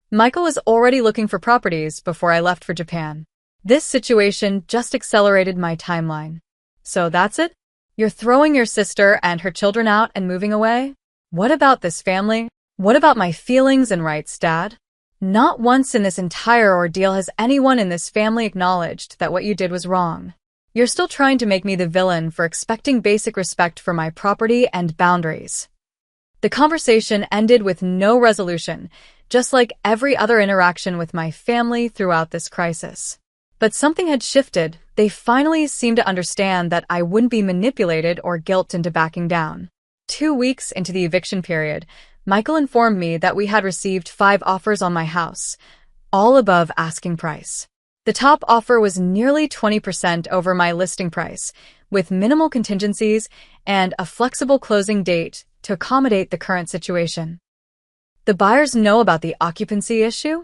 Michael was already looking for properties before I left for Japan. This situation just accelerated my timeline. So that's it? You're throwing your sister and her children out and moving away? What about this family? What about my feelings and rights, Dad? Not once in this entire ordeal has anyone in this family acknowledged that what you did was wrong. You're still trying to make me the villain for expecting basic respect for my property and boundaries. The conversation ended with no resolution, just like every other interaction with my family throughout this crisis. But something had shifted. They finally seemed to understand that I wouldn't be manipulated or guilted into backing down. 2 weeks into the eviction period, Michael informed me that we had received 5 offers on my house, all above asking price. The top offer was nearly 20% over my listing price, with minimal contingencies and a flexible closing date to accommodate the current situation. The buyers know about the occupancy issue?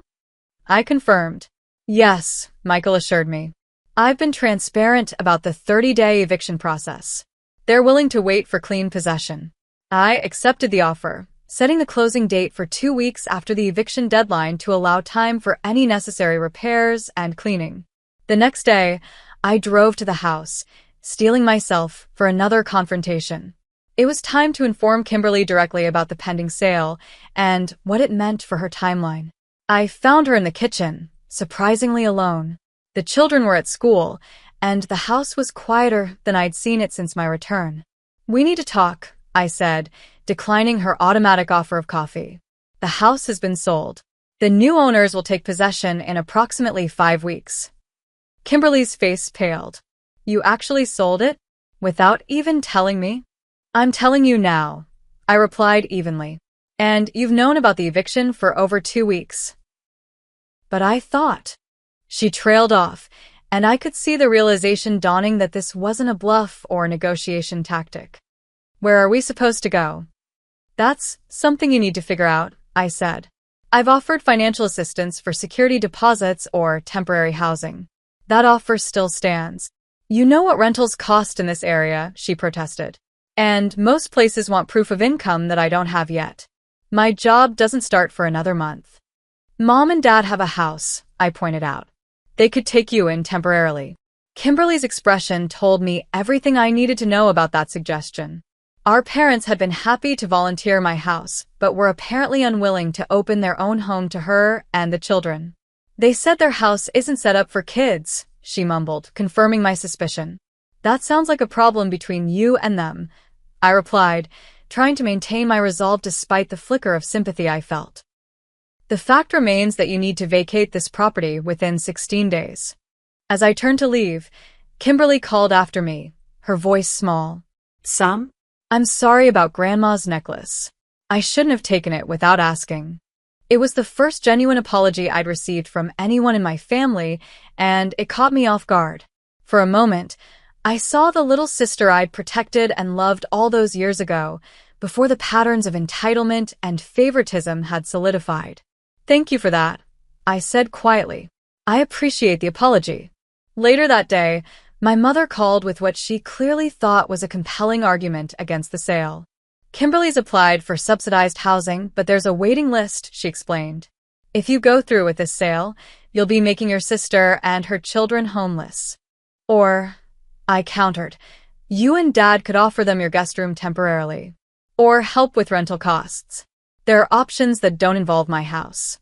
I confirmed. Yes, Michael assured me. I've been transparent about the 30-day eviction process. They're willing to wait for clean possession. I accepted the offer, setting the closing date for 2 weeks after the eviction deadline to allow time for any necessary repairs and cleaning. The next day, I drove to the house, steeling myself for another confrontation. It was time to inform Kimberly directly about the pending sale and what it meant for her timeline. I found her in the kitchen, surprisingly alone. The children were at school, and the house was quieter than I'd seen it since my return. We need to talk, I said, declining her automatic offer of coffee. The house has been sold. The new owners will take possession in approximately 5 weeks. Kimberly's face paled. You actually sold it? Without even telling me? I'm telling you now, I replied evenly. And you've known about the eviction for over 2 weeks. But I thought. She trailed off, and I could see the realization dawning that this wasn't a bluff or a negotiation tactic. Where are we supposed to go? That's something you need to figure out, I said. I've offered financial assistance for security deposits or temporary housing. That offer still stands. You know what rentals cost in this area, she protested. And most places want proof of income that I don't have yet. My job doesn't start for another month. Mom and Dad have a house, I pointed out. They could take you in temporarily. Kimberly's expression told me everything I needed to know about that suggestion. Our parents had been happy to volunteer my house, but were apparently unwilling to open their own home to her and the children. They said their house isn't set up for kids, she mumbled, confirming my suspicion. That sounds like a problem between you and them, I replied, trying to maintain my resolve despite the flicker of sympathy I felt. The fact remains that you need to vacate this property within 16 days. As I turned to leave, Kimberly called after me, her voice small. Sam? I'm sorry about Grandma's necklace. I shouldn't have taken it without asking. It was the first genuine apology I'd received from anyone in my family, and it caught me off guard. For a moment, I saw the little sister I'd protected and loved all those years ago, before the patterns of entitlement and favoritism had solidified. Thank you for that, I said quietly. I appreciate the apology. Later that day, my mother called with what she clearly thought was a compelling argument against the sale. Kimberly's applied for subsidized housing, but there's a waiting list, she explained. If you go through with this sale, you'll be making your sister and her children homeless. Or, I countered, you and Dad could offer them your guest room temporarily. Or help with rental costs. There are options that don't involve my house.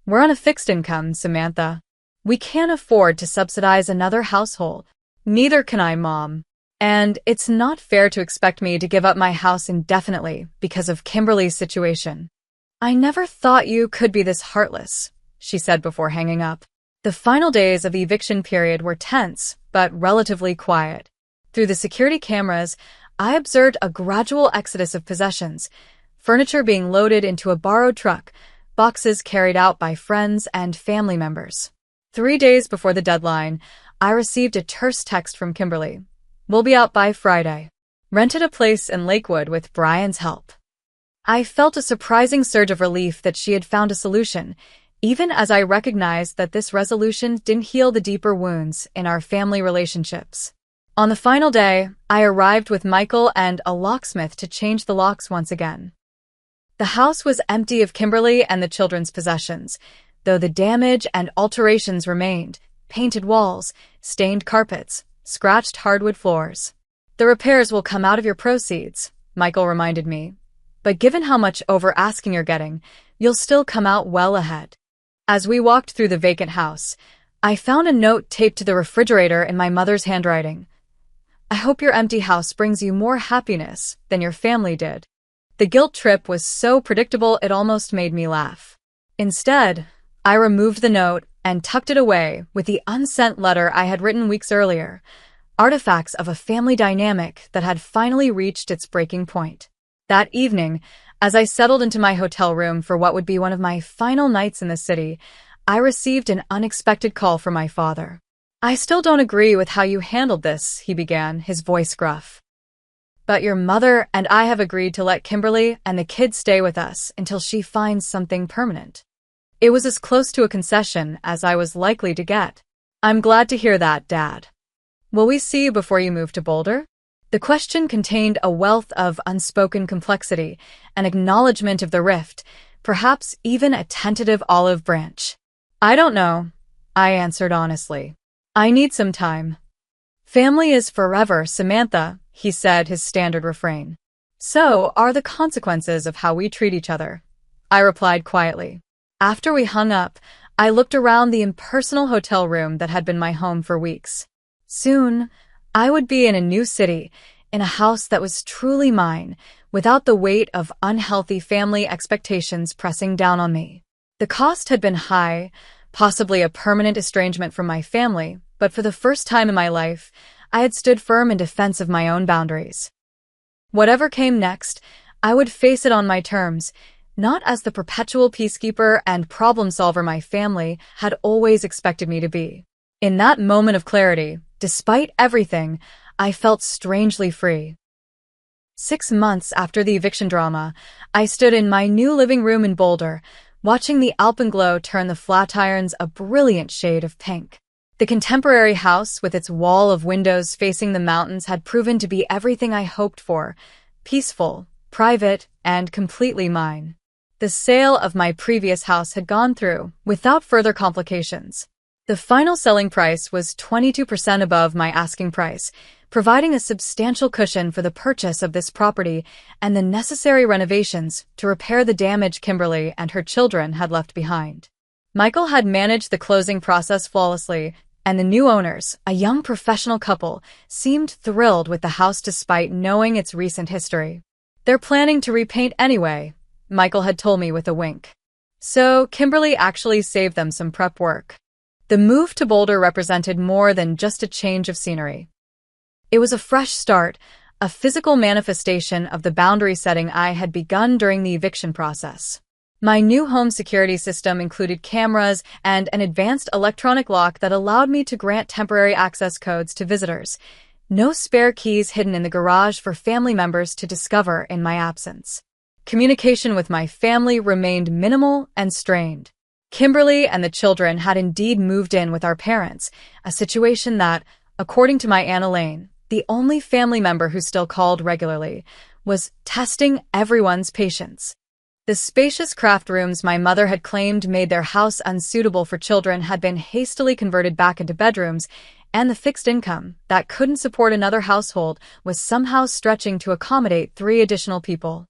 We're on a fixed income, Samantha. We can't afford to subsidize another household. Neither can I, Mom. And it's not fair to expect me to give up my house indefinitely because of Kimberly's situation. I never thought you could be this heartless, she said before hanging up. The final days of the eviction period were tense, but relatively quiet. Through the security cameras, I observed a gradual exodus of possessions, furniture being loaded into a borrowed truck, boxes carried out by friends and family members. 3 days before the deadline, I received a terse text from Kimberly. We'll be out by Friday. Rented a place in Lakewood with Brian's help. I felt a surprising surge of relief that she had found a solution, even as I recognized that this resolution didn't heal the deeper wounds in our family relationships. On the final day, I arrived with Michael and a locksmith to change the locks once again. The house was empty of Kimberly and the children's possessions, though the damage and alterations remained: painted walls, stained carpets, scratched hardwood floors. The repairs will come out of your proceeds, Michael reminded me. But given how much over-asking you're getting, you'll still come out well ahead. As we walked through the vacant house, I found a note taped to the refrigerator in my mother's handwriting. I hope your empty house brings you more happiness than your family did. The guilt trip was so predictable it almost made me laugh. Instead, I removed the note and tucked it away with the unsent letter I had written weeks earlier, artifacts of a family dynamic that had finally reached its breaking point. That evening, as I settled into my hotel room for what would be one of my final nights in the city, I received an unexpected call from my father. I still don't agree with how you handled this, he began, his voice gruff. But your mother and I have agreed to let Kimberly and the kids stay with us until she finds something permanent. It was as close to a concession as I was likely to get. I'm glad to hear that, Dad. Will we see you before you move to Boulder? The question contained a wealth of unspoken complexity, an acknowledgement of the rift, perhaps even a tentative olive branch. I don't know, I answered honestly. I need some time. Family is forever, Samantha, he said, his standard refrain. So are the consequences of how we treat each other, I replied quietly. After we hung up, I looked around the impersonal hotel room that had been my home for weeks. Soon, I would be in a new city, in a house that was truly mine, without the weight of unhealthy family expectations pressing down on me. The cost had been high, possibly a permanent estrangement from my family, but for the first time in my life, I had stood firm in defense of my own boundaries. Whatever came next, I would face it on my terms, not as the perpetual peacekeeper and problem solver my family had always expected me to be. In that moment of clarity, despite everything, I felt strangely free. 6 months after the eviction drama, I stood in my new living room in Boulder, watching the alpenglow turn the Flatirons a brilliant shade of pink. The contemporary house, with its wall of windows facing the mountains, had proven to be everything I hoped for: peaceful, private, and completely mine. The sale of my previous house had gone through, without further complications. The final selling price was 22% above my asking price, providing a substantial cushion for the purchase of this property and the necessary renovations to repair the damage Kimberly and her children had left behind. Michael had managed the closing process flawlessly, and the new owners, a young professional couple, seemed thrilled with the house despite knowing its recent history. "They're planning to repaint anyway," Michael had told me with a wink. So Kimberly actually saved them some prep work. The move to Boulder represented more than just a change of scenery. It was a fresh start, a physical manifestation of the boundary setting I had begun during the eviction process. My new home security system included cameras and an advanced electronic lock that allowed me to grant temporary access codes to visitors. No spare keys hidden in the garage for family members to discover in my absence. Communication with my family remained minimal and strained. Kimberly and the children had indeed moved in with our parents, a situation that, according to my Aunt Elaine, the only family member who still called regularly, was testing everyone's patience. The spacious craft rooms my mother had claimed made their house unsuitable for children had been hastily converted back into bedrooms, and the fixed income that couldn't support another household was somehow stretching to accommodate 3 additional people.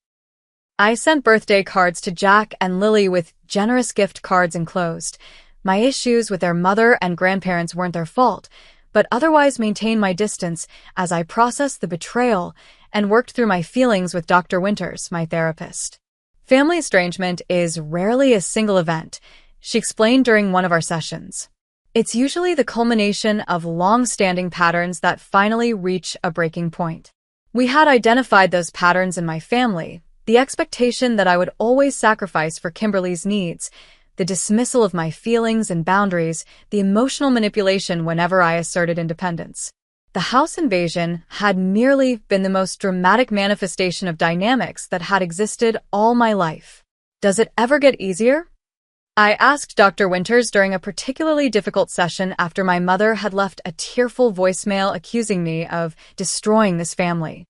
I sent birthday cards to Jack and Lily with generous gift cards enclosed. My issues with their mother and grandparents weren't their fault, but otherwise maintained my distance as I processed the betrayal and worked through my feelings with Dr. Winters, my therapist. Family estrangement is rarely a single event, she explained during one of our sessions. It's usually the culmination of long-standing patterns that finally reach a breaking point. We had identified those patterns in my family: the expectation that I would always sacrifice for Kimberly's needs, the dismissal of my feelings and boundaries, the emotional manipulation whenever I asserted independence. The house invasion had merely been the most dramatic manifestation of dynamics that had existed all my life. "Does it ever get easier?" I asked Dr. Winters during a particularly difficult session after my mother had left a tearful voicemail accusing me of destroying this family.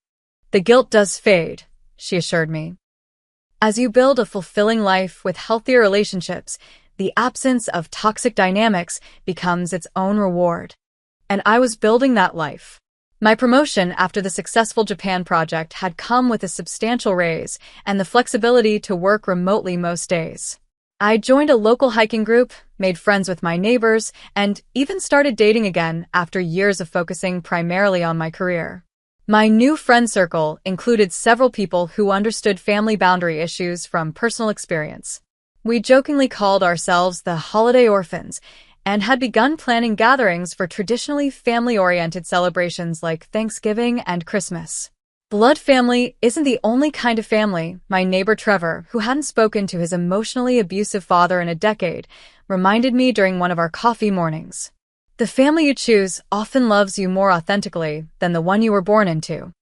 "The guilt does fade," she assured me. "As you build a fulfilling life with healthier relationships, the absence of toxic dynamics becomes its own reward." And I was building that life. My promotion after the successful Japan project had come with a substantial raise and the flexibility to work remotely most days. I joined a local hiking group, made friends with my neighbors, and even started dating again after years of focusing primarily on my career. My new friend circle included several people who understood family boundary issues from personal experience. We jokingly called ourselves the Holiday Orphans and had begun planning gatherings for traditionally family-oriented celebrations like Thanksgiving and Christmas. Blood family isn't the only kind of family, my neighbor Trevor, who hadn't spoken to his emotionally abusive father in a decade, reminded me during one of our coffee mornings. "The family you choose often loves you more authentically than the one you were born into."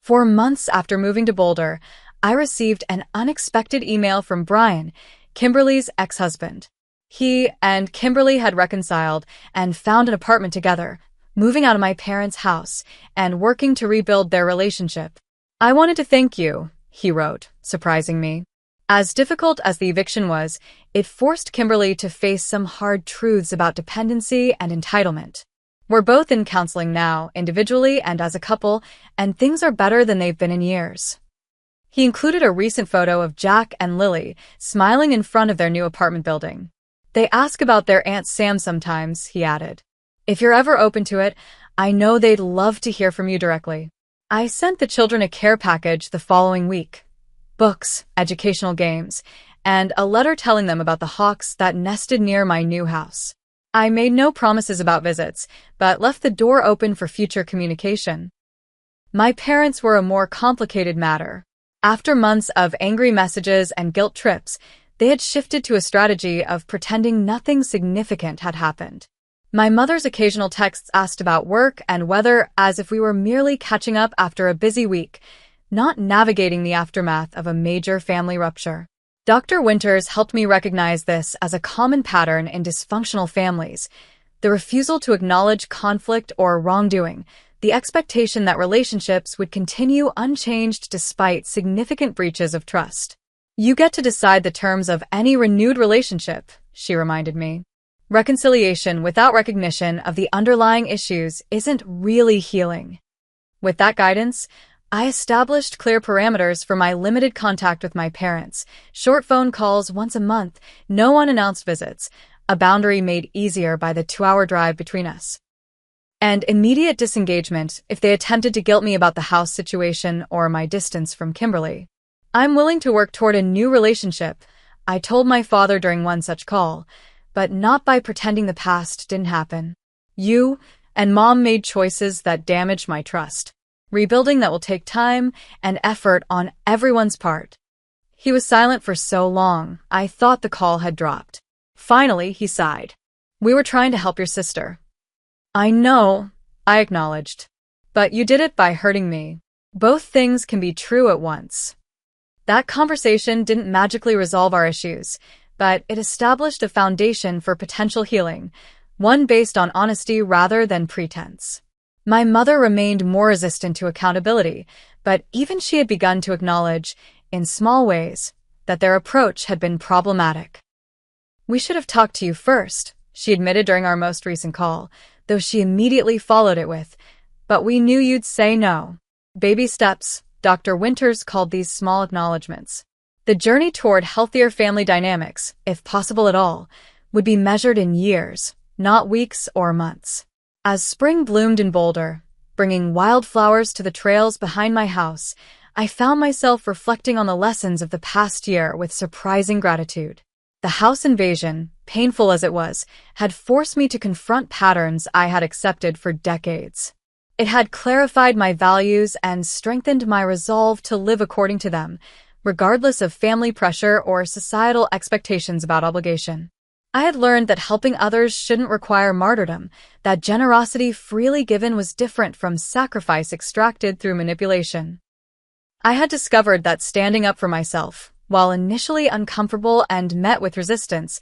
4 months after moving to Boulder, I received an unexpected email from Brian, Kimberly's ex-husband. He and Kimberly had reconciled and found an apartment together, moving out of my parents' house and working to rebuild their relationship. "I wanted to thank you," he wrote, surprising me. As difficult as the eviction was, it forced Kimberly to face some hard truths about dependency and entitlement. "We're both in counseling now, individually and as a couple, and things are better than they've been in years." He included a recent photo of Jack and Lily smiling in front of their new apartment building. "They ask about their Aunt Sam sometimes," he added. "If you're ever open to it, I know they'd love to hear from you directly." I sent the children a care package the following week: books, educational games, and a letter telling them about the hawks that nested near my new house. I made no promises about visits, but left the door open for future communication. My parents were a more complicated matter. After months of angry messages and guilt trips, they had shifted to a strategy of pretending nothing significant had happened. My mother's occasional texts asked about work and weather as if we were merely catching up after a busy week, not navigating the aftermath of a major family rupture. Dr. Winters helped me recognize this as a common pattern in dysfunctional families: the refusal to acknowledge conflict or wrongdoing, the expectation that relationships would continue unchanged despite significant breaches of trust. You get to decide the terms of any renewed relationship, she reminded me. Reconciliation without recognition of the underlying issues isn't really healing. With that guidance, I established clear parameters for my limited contact with my parents: short phone calls once a month, no unannounced visits, a boundary made easier by the 2-hour drive between us, and immediate disengagement if they attempted to guilt me about the house situation or my distance from Kimberly. "I'm willing to work toward a new relationship," I told my father during one such call, "but not by pretending the past didn't happen. You and Mom made choices that damaged my trust. Rebuilding that will take time and effort on everyone's part." He was silent for so long, I thought the call had dropped. Finally, he sighed. "We were trying to help your sister." "I know," I acknowledged. "But you did it by hurting me. Both things can be true at once." That conversation didn't magically resolve our issues, but it established a foundation for potential healing, one based on honesty rather than pretense. My mother remained more resistant to accountability, but even she had begun to acknowledge, in small ways, that their approach had been problematic. "We should have talked to you first," she admitted during our most recent call, though she immediately followed it with, "But we knew you'd say no." Baby steps, Dr. Winters called these small acknowledgments. The journey toward healthier family dynamics, if possible at all, would be measured in years, not weeks or months. As spring bloomed in Boulder, bringing wildflowers to the trails behind my house, I found myself reflecting on the lessons of the past year with surprising gratitude. The house invasion, painful as it was, had forced me to confront patterns I had accepted for decades. It had clarified my values and strengthened my resolve to live according to them, regardless of family pressure or societal expectations about obligation. I had learned that helping others shouldn't require martyrdom, that generosity freely given was different from sacrifice extracted through manipulation. I had discovered that standing up for myself, while initially uncomfortable and met with resistance,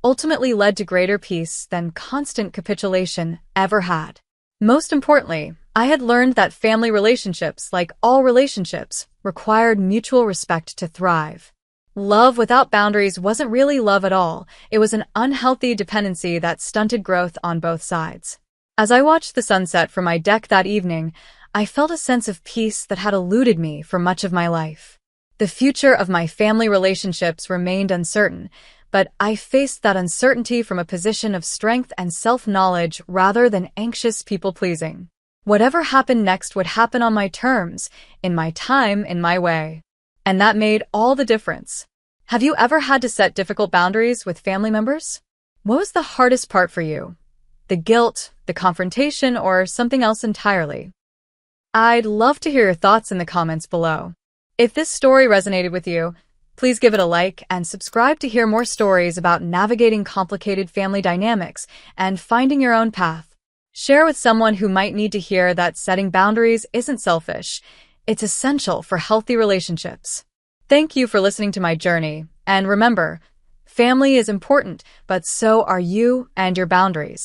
ultimately led to greater peace than constant capitulation ever had. Most importantly, I had learned that family relationships, like all relationships, required mutual respect to thrive. Love without boundaries wasn't really love at all. It was an unhealthy dependency that stunted growth on both sides. As I watched the sunset from my deck that evening, I felt a sense of peace that had eluded me for much of my life. The future of my family relationships remained uncertain, but I faced that uncertainty from a position of strength and self-knowledge rather than anxious people-pleasing. Whatever happened next would happen on my terms, in my time, in my way. And that made all the difference. Have you ever had to set difficult boundaries with family members? What was the hardest part for you? The guilt, the confrontation, or something else entirely? I'd love to hear your thoughts in the comments below. If this story resonated with you, please give it a like and subscribe to hear more stories about navigating complicated family dynamics and finding your own path. Share with someone who might need to hear that setting boundaries isn't selfish. It's essential for healthy relationships. Thank you for listening to my journey, and remember, family is important, but so are you and your boundaries.